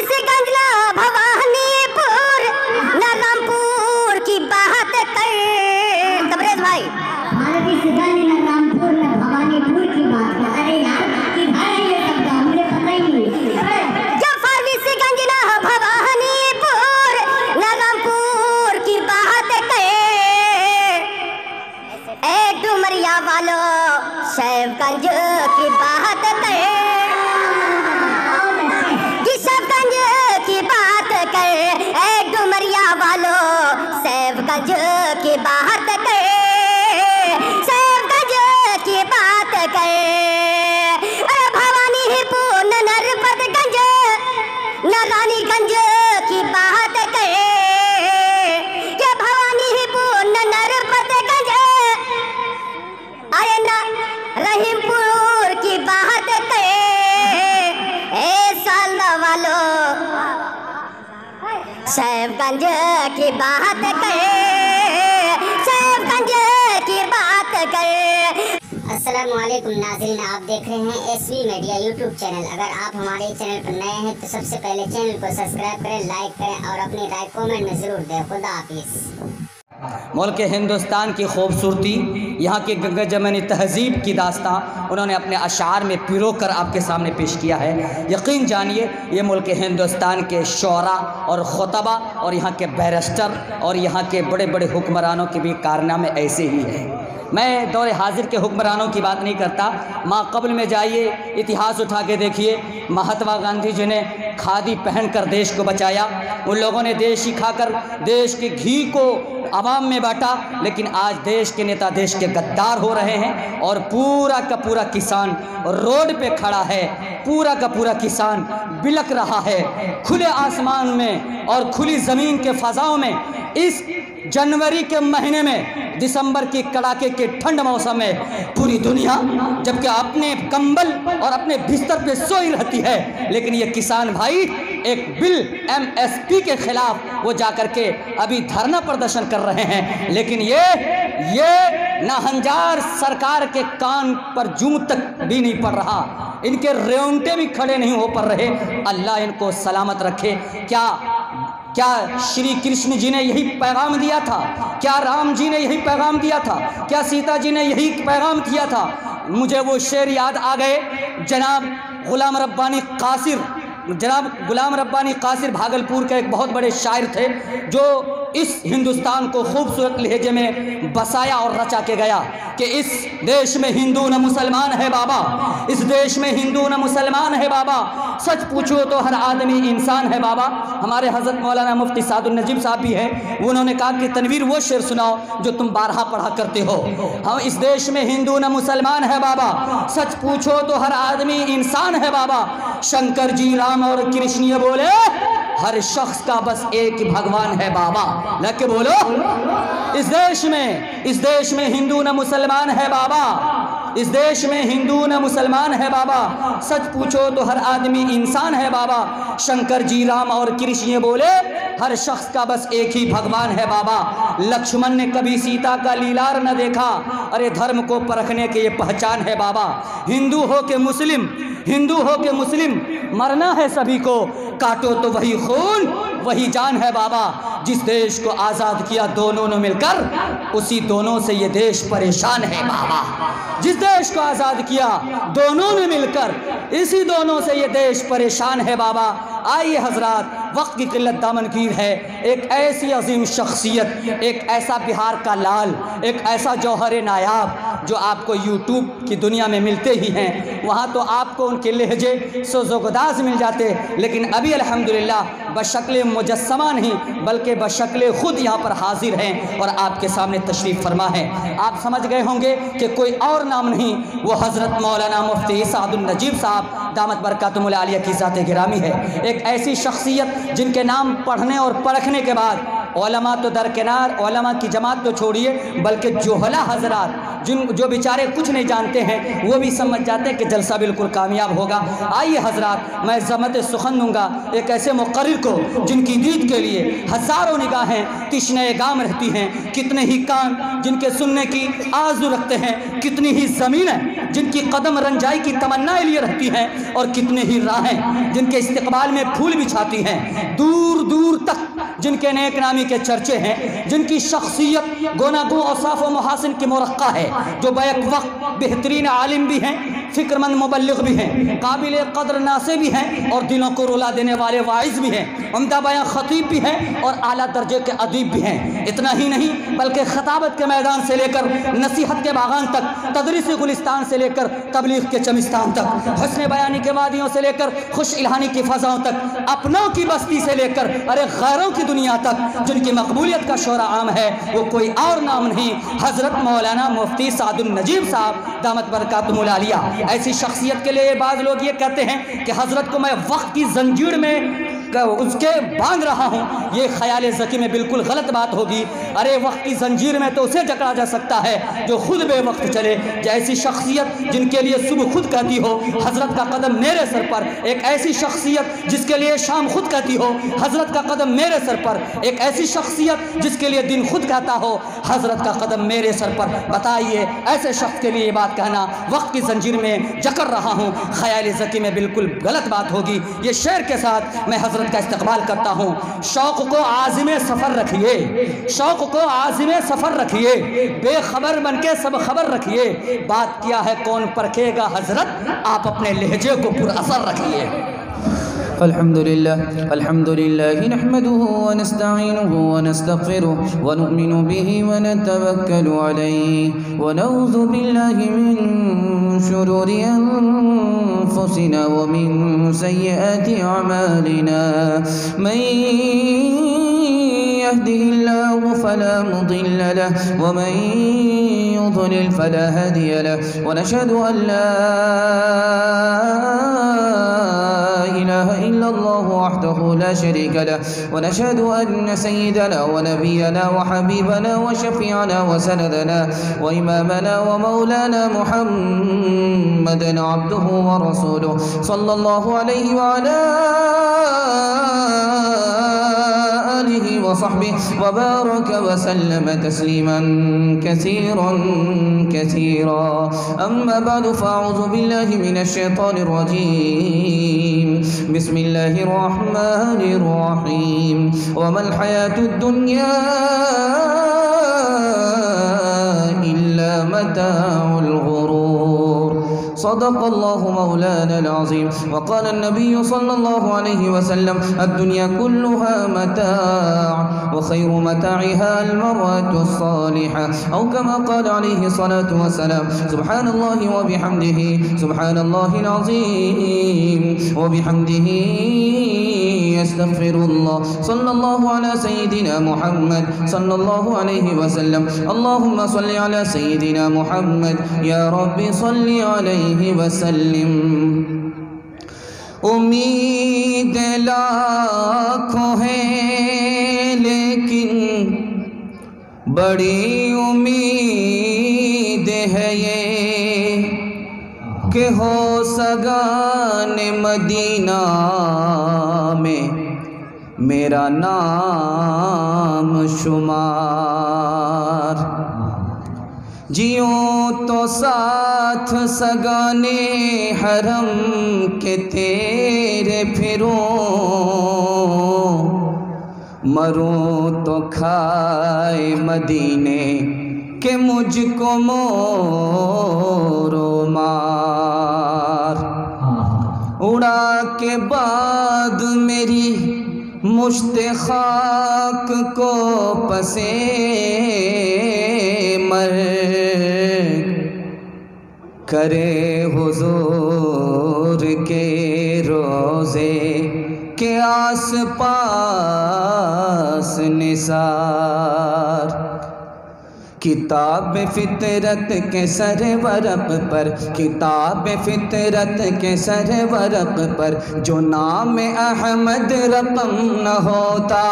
फारबिसगंज ना भवानीपुर ना रामपुर की बात कर। तबरेज भाई, फारबिसगंज ना रामपुर ना भवानीपुर की बात कर। अरे यार किधर है ये शब्द, मुझे पता ही नहीं। जब फारबिसगंज ना भवानीपुर ना रामपुर की बात कर, ए डुमरिया वालों शैवगंज की बात कर, किशनगंज की बात कर, ए डुमरिया वालों शैवगंज की बात कर, शैवगंज की बात कर। अरे भवानीपुर न नरपतगंज न रानीगंज की बात कर, ये भवानीपुर न नरपतगंज अरे न रहीमपुर की बात कर, ए सालना वालों शैवगंज की बात कर, शैवगंज की बात कर। अस्सलामुअलैकुम नाज़रीन, आप देख रहे हैं एसवी मीडिया यूट्यूब चैनल। अगर आप हमारे चैनल पर नए हैं तो सबसे पहले चैनल को सब्सक्राइब करें, लाइक करें और अपनी राय कमेंट में ज़रूर दें। खुदा हाफिज़। मुल्क हिंदुस्तान की खूबसूरती, यहाँ की गंगा जमनी तहज़ीब की दास्तां उन्होंने अपने अशार में पिरो कर आपके सामने पेश किया है। यकीन जानिए ये मुल्क हिंदुस्तान के शोरा और खुतबा और यहाँ के बैरिस्टर और यहाँ के बड़े बड़े हुक्मरानों के भी कारनामे ऐसे ही हैं। मैं दौर हाजिर के हुक्मरानों की बात नहीं करता, माक़बल में जाइए, इतिहास उठा के देखिए। महात्मा गांधी जी ने खादी पहनकर देश को बचाया, उन लोगों ने देश ही खाकर देश के घी को आवाम में बांटा, लेकिन आज देश के नेता देश के गद्दार हो रहे हैं और पूरा का पूरा किसान रोड पे खड़ा है, पूरा का पूरा किसान बिलक रहा है खुले आसमान में और खुली ज़मीन के फ़ज़ाओं में। इस जनवरी के महीने में, दिसंबर की कड़ाके के ठंड मौसम में पूरी दुनिया जबकि अपने कंबल और अपने बिस्तर पे सोई रहती है, लेकिन ये किसान भाई एक बिल MSP के खिलाफ वो जाकर के अभी धरना प्रदर्शन कर रहे हैं। लेकिन ये नाहंजार सरकार के कान पर जूं तक भी नहीं पड़ रहा, इनके रेवंटे भी खड़े नहीं हो पा रहे। अल्लाह इनको सलामत रखे। क्या श्री कृष्ण जी ने यही पैगाम दिया था? क्या राम जी ने यही पैगाम दिया था? क्या सीता जी ने यही पैगाम दिया था? मुझे वो शेर याद आ गए, जनाब गुलाम रब्बानी कासिर भागलपुर के एक बहुत बड़े शायर थे, जो इस हिंदुस्तान को खूबसूरत लहजे में बसाया और रचा के गया कि इस देश में हिंदू न मुसलमान है बाबा, इस देश में हिंदू न मुसलमान है बाबा, सच पूछो तो हर आदमी इंसान है बाबा। हमारे हज़रत मौलाना मुफ्ती सादुल नजीब साहब भी हैं, उन्होंने कहा कि तनवीर वो शेर सुनाओ जो तुम बारहा पढ़ा करते हो। हम इस देश में हिंदू न मुसलमान है बाबा, सच पूछो तो हर आदमी इंसान है बाबा। शंकर जी राम और कृष्ण ये बोले हर शख्स का बस एक ही भगवान है बाबा। लग के बोलो, इस देश में हिंदू न मुसलमान है बाबा, इस देश में हिंदू न मुसलमान है बाबा, सच पूछो तो हर आदमी इंसान है बाबा। शंकर जी राम और कृष्ण ये बोले हर शख्स का बस एक ही भगवान है बाबा। लक्ष्मण ने कभी सीता का लीलार न देखा, अरे धर्म को परखने की ये पहचान है बाबा। हिंदू हो के मुस्लिम मरना है सभी को, काटो तो वही खून वही जान है बाबा। जिस देश को आज़ाद किया दोनों ने मिलकर, उसी दोनों से ये देश परेशान है बाबा। जिस देश को आज़ाद किया दोनों ने मिलकर, इसी दोनों से ये देश परेशान है बाबा। आइए हजरात, वक्त की किल्लत दामनगीर है, एक ऐसी अजीम शख्सियत, एक ऐसा बिहार का लाल, एक ऐसा जौहर नायाब जो आपको यूट्यूब की दुनिया में मिलते ही हैं। वहाँ तो आपको उनके लहजे सोज़ोगदाज मिल जाते, लेकिन अभी अल्हम्दुलिल्लाह बशक्ल मुजस्समा नहीं बल्कि बशक्ल खुद यहाँ पर हाजिर हैं और आपके सामने तशरीफ़ फरमा है। आप समझ गए होंगे कि कोई और नाम नहीं, वो हज़रत मौलाना मुफ्ती सादुल नजीब साहब दामत बरकातुहुल आलिया की ज़ात गिरामी है। एक ऐसी शख्सियत जिनके नाम पढ़ने और परखने के बाद उलमा तो दरकिनार, उलमा की जमात तो छोड़िए, बल्कि जोहला हजरात जो बेचारे कुछ नहीं जानते हैं वो भी समझ जाते हैं कि जलसा बिल्कुल कामयाब होगा। आइए हजरात, मैं ज़मत सुखन दूँगा एक ऐसे मुक़र्रिर को जिनकी दीद के लिए हज़ारों निगाहें तिश्ने गाम रहती हैं, कितने ही कान जिनके सुनने की आरज़ू रखते हैं, कितनी ही ज़मीनें जिनकी कदम रंजाई की तमन्नाएं लिए रहती हैं, और कितने ही राहें जिनके इस्तकबाल में फूल बिछाती हैं, दूर दूर तक जिनके नेक नामी के चर्चे हैं, जिनकी शख्सियत गोनागो औसाफ व मुहासिन की मुरक्का है, जो बैक वक्त बेहतरीन आलिम भी हैं, फ़िक्रमंद मुबल्लिग भी हैं, काबिल कदर नासे भी हैं, और दिलों को रुला देने वाले वाइज़ भी हैं, उम्दा बयां ख़तीब भी हैं, और आला दर्जे के अदीब भी हैं। इतना ही नहीं बल्कि खताबत के मैदान से लेकर नसीहत के बागान तक, तदरीस गुलिस्तान से लेकर तबलीग के चमिस्तान तक, हुस्न बयानी के वादियों से लेकर खुश इल्हानी की फ़ज़ाओं तक, अपनों की बस्ती से लेकर अरे गैरों की दुनिया तक, जिनकी मकबूलियत का शोरा आम है वो कोई और नाम नहीं, हज़रत मौलाना मुफ्ती सादुल नजीब साहब दामत बरकातुहुल आलिया। ऐसी शख्सियत के लिए बाज़ लोग ये कहते हैं कि हज़रत को मैं वक्त की जंजीर में उसके बांध रहा हूँ, ये ख्याल ज़की में बिल्कुल गलत बात होगी। अरे वक्त की जंजीर में तो उसे जकड़ा जा सकता है जो खुद बेवक्त चले। जैसी शख्सियत जिनके लिए सुबह खुद कहती हो हज़रत का कदम मेरे सर पर, एक ऐसी शख्सियत जिसके लिए शाम खुद कहती हो हज़रत का कदम मेरे सर पर, एक ऐसी शख्सियत जिसके लिए दिन खुद कहता हो हज़रत का कदम मेरे सर पर। बताइए ऐसे शख्स के लिए ये बात कहना वक्त की जंजीर में जकड़ रहा हूँ, ख्याल ज़की में बिल्कुल गलत बात होगी। ये शेर के साथ मैं हज़रत का इस्तकबाल करता हूँ। शौक़ को आज़िमे सफ़र रखिए, शौक़ को आज़िमे सफ़र रखिए, बेखबर बन के सब खबर रखिए, बात क्या है कौन परखेगा हज़रत, आप अपने लहजे को पुरअसर रखिए। अल्हम्दुलिल्लाह नहमदुहु व नस्तईनुहु व नस्तगफिरुहु व नु'मिनु बिही व नतवक्कलु अलैहि व नऊज़ु बिल्लाहि मिन शुरूरि अनफुसिना व मिन सय्यिआति अमालिना। मन यहदिहिल्लाहु फला मुदिल्ल लहु व मन युद्लिल फला हादिय लहु व नशहदु अन ला इलाहा इल्लल्लाहु वहदहु ला शरीका लहु व नशहदु अन्न सय्यिदना व नबियना व हबीबना व शफीअना व सनदना व इमामना व मौलाना मुहम्मदन अब्दुहु व रसूलुहु सल्लल्लाहु अलैहि व अला आलिहि व सहबिहि व बारक व सल्लम तस्लीमन कसीरा। अम्मा बअद फ़अऊज़ु बिल्लाहि मिनश शैतानिर रजीम। बिस्मिल्लाहिर रहमानिर रहीम। वमल हयातुद दुन्या इल्ला मताउल गुरूर। सदक़ल्लाहु मौलानल अज़ीम। वक़ाल अन्नबिय्यु सल्लल्लाहु अलैहि वसल्लम अद्दुन्या कुल्लुहा मताअ व खैरु मताइहा अल-मरअतु स्सालिहा औ कमा क़ाल अलैहि सलातु वस्सलाम। सुब्हानल्लाहि व बिहम्दिही सुब्हानल्लाहिल अज़ीम व बिहम्दिही अस्तग़फिरुल्लाह। सल्लल्लाहु अला सय्यिदिना मुहम्मद सल्लल्लाहु अलैहि वसल्लम। अल्लाहुम्मा सल्लि अला सय्यिदिना मुहम्मद या रब्बी सल्लि अलैहि वसल्लिम। उम्मीद लाखों हैं लेकिन बड़ी उम्मीद है ये कि हो सगान मदीना में मेरा नाम शुमार। जियो तो साथ सगाने हरम के तेरे फिरूं, मरूं तो खाए मदीने के मुझको मोरो मार। उड़ा के बाद मेरी मुश्ते खाक को पसे मर करे हुजूर के रोज़े के आस पास निसार। किताब फितरत के सर वरक पर, किताब फितरत के सर वरक पर जो नाम अहमद रकम न होता।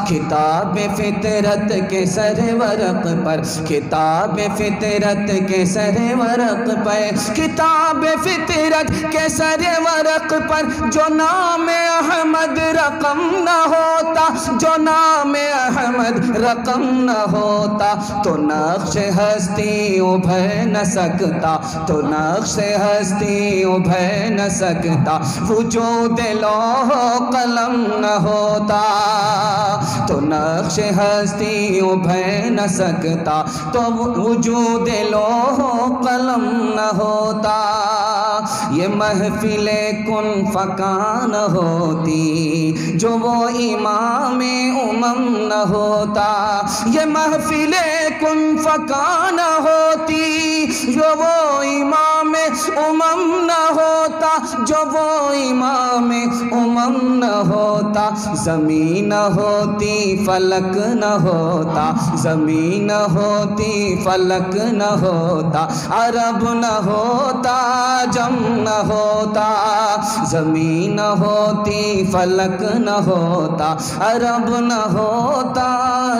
किताब फितरत के सर वरक पर, किताब फितरत के सर वरक पर, किताब फितरत के सर वरक पर जो नाम अहमद रकम न होता, जो नाम अहमद रकम न होता, तो नक्श हस्ती उभर न सकता, तो नक्श हस्ती उभर न सकता, वजूद लौह कलम न होता, तो नक्श हस्ती उभर न सकता, तो वजूद लौह कलम न होता। ये महफिले कुन फकान होती जो वो इमाम उमम न होता, ये महफिले कुन फकान होती जो वो इमाम उमम न होता, जो वो इमाम उमम न होता। ज़मीन होती फलक न होता, ज़मीन होती फलक न होता, अरब न होता जम न होता, ज़मीन होती फलक न होता, अरब न होता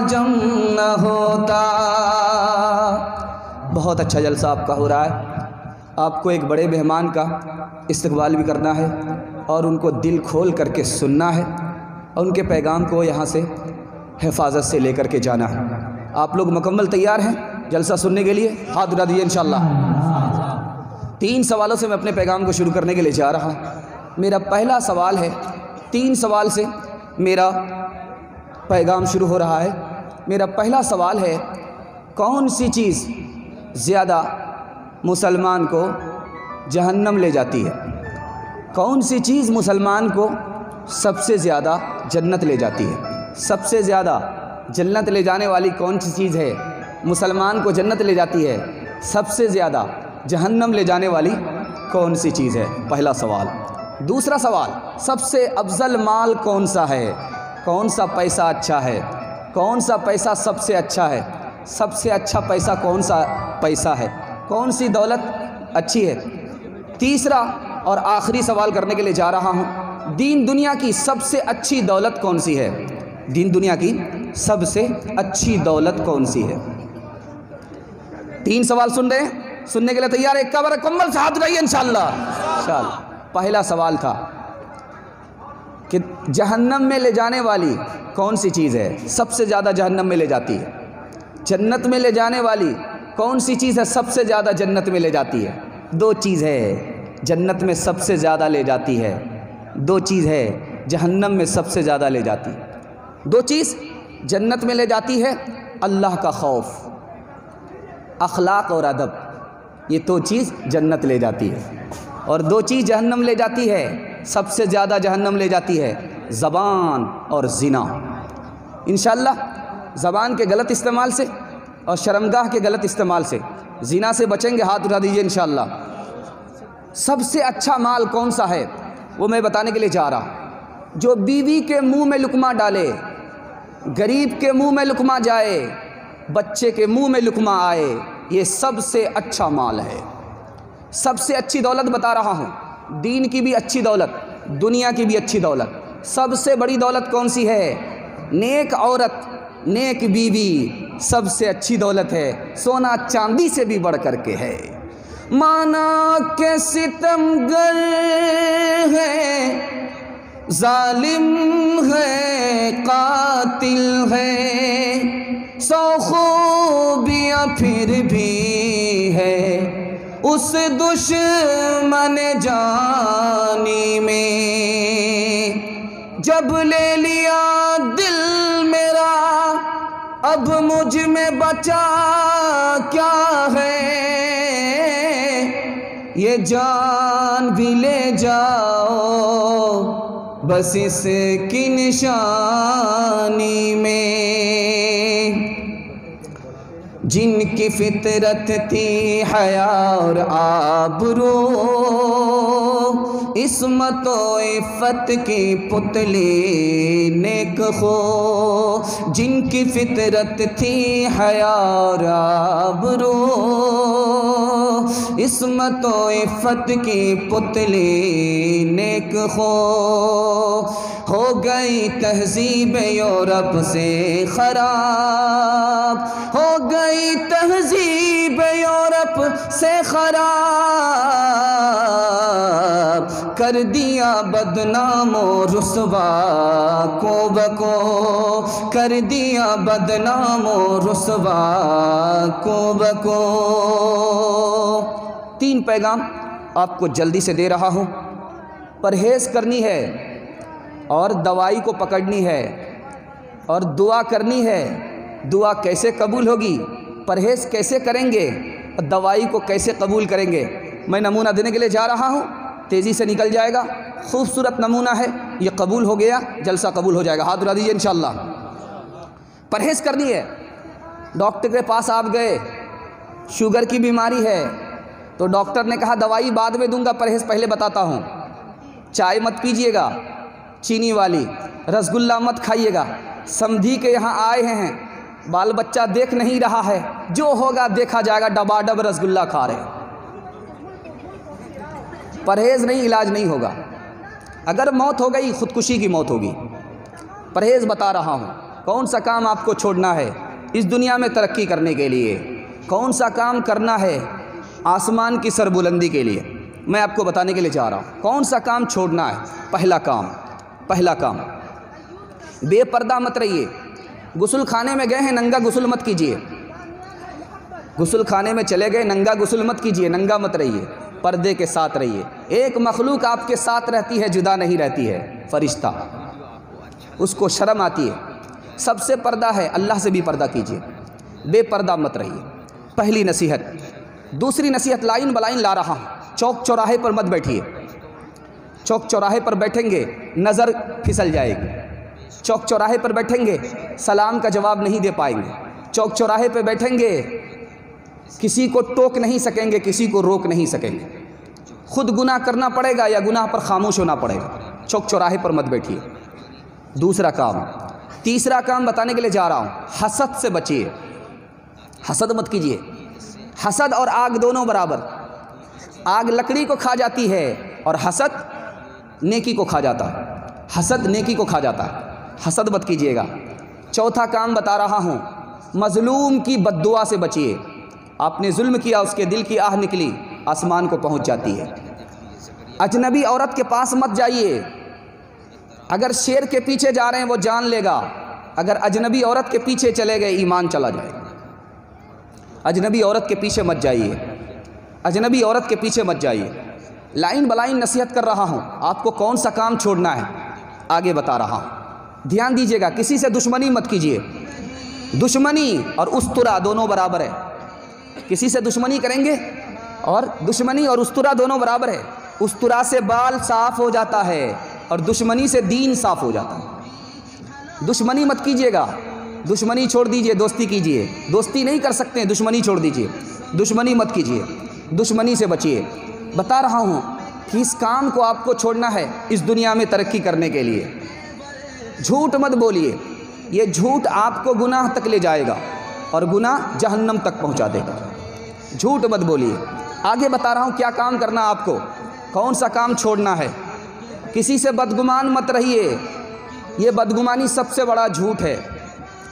जम न होता। बहुत अच्छा जलसा आपका हो रहा है। आपको एक बड़े मेहमान का इस्तकबाल भी करना है और उनको दिल खोल करके सुनना है और उनके पैगाम को यहाँ से हिफाजत से लेकर के जाना है। आप लोग मुकम्मल तैयार हैं जलसा सुनने के लिए? हाथ उठा दीजिए इंशाअल्लाह। 3 सवालों से मैं अपने पैगाम को शुरू करने के लिए जा रहा हूँ। मेरा पहला सवाल है, 3 सवाल से मेरा पैगाम शुरू हो रहा है। मेरा पहला सवाल है, कौन सी चीज़ ज़्यादा मुसलमान को जहन्नम ले जाती है? कौन सी चीज़ मुसलमान को सबसे ज़्यादा जन्नत ले जाती है? सबसे ज़्यादा जन्नत ले जाने वाली कौन सी चीज़ है? मुसलमान को जन्नत ले जाती है। सबसे ज़्यादा जहन्नम ले जाने वाली कौन सी चीज़ है? पहला सवाल। दूसरा सवाल, सबसे अफजल माल कौन सा है? कौन सा पैसा अच्छा है? कौन सा पैसा सबसे अच्छा है? सबसे अच्छा पैसा कौन सा पैसा है? कौन सी दौलत अच्छी है? तीसरा और आखिरी सवाल करने के लिए जा रहा हूँ, दीन दुनिया की सबसे अच्छी दौलत कौन सी है? दीन दुनिया की सबसे अच्छी दौलत कौन सी है? 3 सवाल सुन रहे हैं? सुनने के लिए तैयार है? एक बार कम्बल से हाथ उठाइए इंशाअल्लाह। पहला सवाल था कि जहन्नम में ले जाने वाली कौन सी चीज़ है? सबसे ज़्यादा जहन्नम में ले जाती है। जन्नत में ले जाने वाली कौन सी चीज़ है? सबसे ज़्यादा जन्नत में ले जाती है। 2 चीज़ है जन्नत में सबसे ज़्यादा ले जाती है, 2 चीज़ है जहन्नम में सबसे ज़्यादा ले जाती है। 2 चीज़ जन्नत में ले जाती है, अल्लाह का खौफ, अखलाक और अदब, ये 2 चीज़ जन्नत ले जाती है। और 2 चीज़ जहन्नम ले जाती है, सबसे ज़्यादा जहन्नम ले जाती है, ज़बान और ज़िना। इंशाअल्लाह ज़बान के गलत इस्तेमाल से और शर्मगाह के गलत इस्तेमाल से, ज़िना से बचेंगे। हाथ उठा दीजिए इंशाअल्लाह। सबसे अच्छा माल कौन सा है वो मैं बताने के लिए जा रहा। जो बीवी के मुंह में लुकमा डाले, गरीब के मुंह में लुकमा जाए, बच्चे के मुंह में लुकमा आए, ये सबसे अच्छा माल है। सबसे अच्छी दौलत बता रहा हूँ, दीन की भी अच्छी दौलत, दुनिया की भी अच्छी दौलत। सबसे बड़ी दौलत कौन सी है? नेक औरत, नेक बीवी सबसे अच्छी दौलत है, सोना चांदी से भी बढ़ कर के है। माना के सितमगर है, जालिम है, कातिल है, 100 खूबियाँ फिर भी है उस दुश्मन जानी में। जब ले लिया दिल मेरा, अब मुझ में बचा क्या है? ये जान भी ले जाओ बस इसकी निशानी में। जिनकी फितरत थी हया और आबरू, इस्मत व इफ़्फ़त की पुतली नेक हो, जिनकी फितरत थी हया और आबरू। इस्मत व इफ़्फ़त की पुतली नेक हो गई तहज़ीब यूरोप से ख़राब, हो गई तहज़ीब यूरोप से ख़राब, कर दिया बदनाम और रुसवा को बको, कर दिया बदनाम और रुसवा को बको। 3 पैगाम आपको जल्दी से दे रहा हूँ। परहेज़ करनी है और दवाई को पकड़नी है और दुआ करनी है। दुआ कैसे कबूल होगी, परहेज़ कैसे करेंगे और दवाई को कैसे कबूल करेंगे, मैं नमूना देने के लिए जा रहा हूँ। तेज़ी से निकल जाएगा, खूबसूरत नमूना है, ये कबूल हो गया, जलसा कबूल हो जाएगा। हाथ उठा दीजिए इंशाअल्लाह। परहेज़ करनी है। डॉक्टर के पास आप गए, शुगर की बीमारी है, तो डॉक्टर ने कहा दवाई बाद में दूंगा, परहेज़ पहले बताता हूँ। चाय मत पीजिएगा चीनी वाली, रसगुल्ला मत खाइएगा। समधी के यहाँ आए हैं, बाल बच्चा देख नहीं रहा है, जो होगा देखा जाएगा, डबाडब रसगुल्ला खा रहे। परहेज़ नहीं, इलाज नहीं होगा। अगर मौत हो गई, ख़ुदकुशी की मौत होगी। परहेज़ बता रहा हूँ। कौन सा काम आपको छोड़ना है इस दुनिया में तरक्की करने के लिए, कौन सा काम करना है आसमान की सरबुलंदी के लिए, मैं आपको बताने के लिए जा रहा हूँ। कौन सा काम छोड़ना है। पहला काम बेपर्दा मत रहिए। गुस्ल खाने में गए हैं, नंगा गुस्ल मत कीजिए। गुस्ल खाने में चले गए, नंगा गुस्ल मत कीजिए, नंगा मत रहिए, पर्दे के साथ रहिए। एक मखलूक आपके साथ रहती है, जुदा नहीं रहती है, फरिश्ता, उसको शर्म आती है। सबसे पर्दा है, अल्लाह से भी पर्दा कीजिए, बेपर्दा मत रहिए। पहली नसीहत। दूसरी नसीहत लाइन बलाइन ला रहा हूँ। चौक चौराहे पर मत बैठिए। चौक चौराहे पर बैठेंगे नज़र फिसल जाएगी। चौक चौराहे पर बैठेंगे सलाम का जवाब नहीं दे पाएंगे। चौक चौराहे पर बैठेंगे किसी को टोक नहीं सकेंगे, किसी को रोक नहीं सकेंगे। खुद गुनाह करना पड़ेगा या गुनाह पर खामोश होना पड़ेगा। चौक चौराहे पर मत बैठिए। दूसरा काम। तीसरा काम बताने के लिए जा रहा हूँ। हसद से बचिए। हसद मत कीजिए। हसद और आग दोनों बराबर। आग लकड़ी को खा जाती है और हसद नेकी को खा जाता है। हसद नेकी को खा जाता है। हसद मत कीजिएगा। चौथा काम बता रहा हूँ, मज़लूम की बद्दुआ से बचिए। आपने जुल्म किया, उसके दिल की आह निकली, आसमान को पहुँच जाती है। अजनबी औरत के पास मत जाइए। अगर शेर के पीछे जा रहे हैं वो जान लेगा, अगर अजनबी औरत के पीछे चले गए ईमान चला जाएगा। अजनबी औरत के पीछे मत जाइए। अजनबी औरत के पीछे मत जाइए। लाइन बलाइन नसीहत कर रहा हूँ। आपको कौन सा काम छोड़ना है आगे बता रहा हूँ, ध्यान दीजिएगा। किसी से दुश्मनी मत कीजिए। दुश्मनी और उस्तुरा दोनों बराबर है। किसी से दुश्मनी करेंगे और दुश्मनी और उस्तुरा दोनों बराबर है। उस्तुरा से बाल साफ़ हो जाता है और दुश्मनी से दीन साफ़ हो जाता है। दुश्मनी मत कीजिएगा। दुश्मनी छोड़ दीजिए, दोस्ती कीजिए। दोस्ती नहीं कर सकते हैं, दुश्मनी छोड़ दीजिए। दुश्मनी मत कीजिए, दुश्मनी से बचिए। बता रहा हूँ कि इस काम को आपको छोड़ना है इस दुनिया में तरक्की करने के लिए। झूठ मत बोलिए। ये झूठ आपको गुनाह तक ले जाएगा और गुनाह जहन्नम तक पहुँचा देगा। झूठ मत बोलिए। आगे बता रहा हूँ क्या काम करना आपको, कौन सा काम छोड़ना है। किसी से बदगुमान मत रहिए। ये बदगुमानी सबसे बड़ा झूठ है।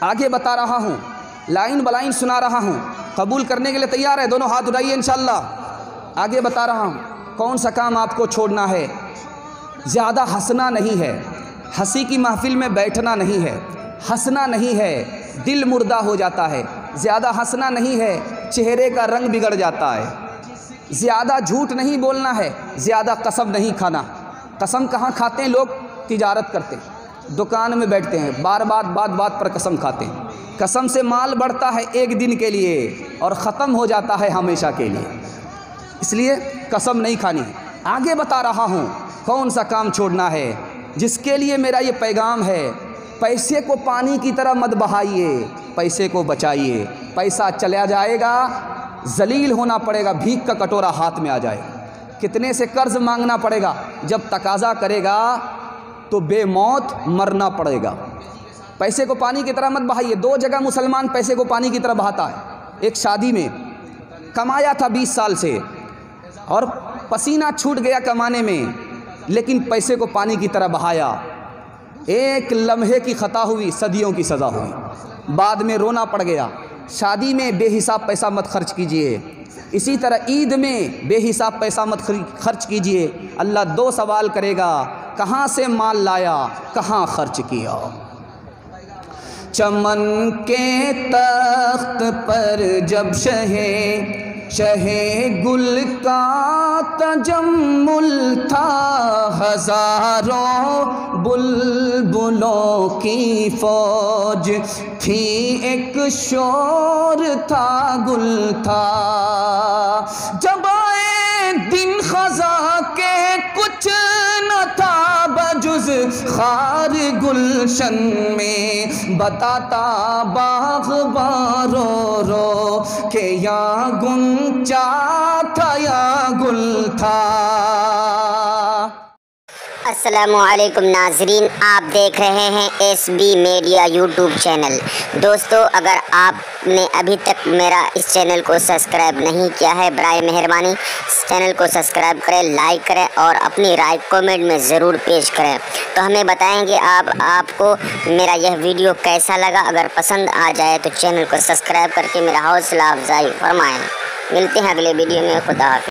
आगे बता रहा हूँ, लाइन बलाइन सुना रहा हूँ। कबूल करने के लिए तैयार है? दोनों हाथ उठाइए इंशाअल्लाह। आगे बता रहा हूँ कौन सा काम आपको छोड़ना है। ज़्यादा हंसना नहीं है। हंसी की महफिल में बैठना नहीं है। हंसना नहीं है, दिल मुर्दा हो जाता है। ज़्यादा हंसना नहीं है, चेहरे का रंग बिगड़ जाता है। ज़्यादा झूठ नहीं बोलना है। ज़्यादा कसम नहीं खाना। कसम कहाँ खाते हैं लोग? तिजारत करते हैं, दुकान में बैठते हैं, बार बार बात पर कसम खाते हैं। कसम से माल बढ़ता है एक दिन के लिए और ख़त्म हो जाता है हमेशा के लिए। इसलिए कसम नहीं खानी है। आगे बता रहा हूँ कौन सा काम छोड़ना है, जिसके लिए मेरा ये पैगाम है। पैसे को पानी की तरह मत बहाइए, पैसे को बचाइए। पैसा चला जाएगा, जलील होना पड़ेगा, भीख का कटोरा हाथ में आ जाएगा। कितने से कर्ज मांगना पड़ेगा? जब तकाजा करेगा तो बेमौत मरना पड़ेगा। पैसे को पानी की तरह मत बहाइए। 2 जगह मुसलमान पैसे को पानी की तरह बहाता है। एक शादी में कमाया था 20 साल से और पसीना छूट गया कमाने में, लेकिन पैसे को पानी की तरह बहाया। एक लम्हे की खता हुई, सदियों की सज़ा हुई, बाद में रोना पड़ गया। शादी में बेहिसाब पैसा मत खर्च कीजिए। इसी तरह ईद में बेहिसाब पैसा मत खर्च कीजिए। अल्लाह 2 सवाल करेगा, कहाँ से माल लाया, कहाँ खर्च किया। चमन के तख्त पर जब शहे गुल का तजम्मुल था, हजारों बुलबुलों की फौज थी, एक शोर था, गुल था। जब आए दिन खज़ा के कुछ न था बजुज खार गुलशन में, बताता बाग़बान रो रो के या गुंचा था या गुल था। अस्सलामुअलैकुम नाजरीन, आप देख रहे हैं SB मीडिया यूट्यूब चैनल। दोस्तों, अगर आपने अभी तक मेरा इस चैनल को सब्सक्राइब नहीं किया है, बराए मेहरबानी इस चैनल को सब्सक्राइब करें, लाइक करें और अपनी राय कमेंट में ज़रूर पेश करें। तो हमें बताएंगे आपको मेरा यह वीडियो कैसा लगा। अगर पसंद आ जाए तो चैनल को सब्सक्राइब करके मेरा हौसला अफजाई फरमाएँ। मिलते हैं अगले वीडियो में। खुदा हाफ़िज़।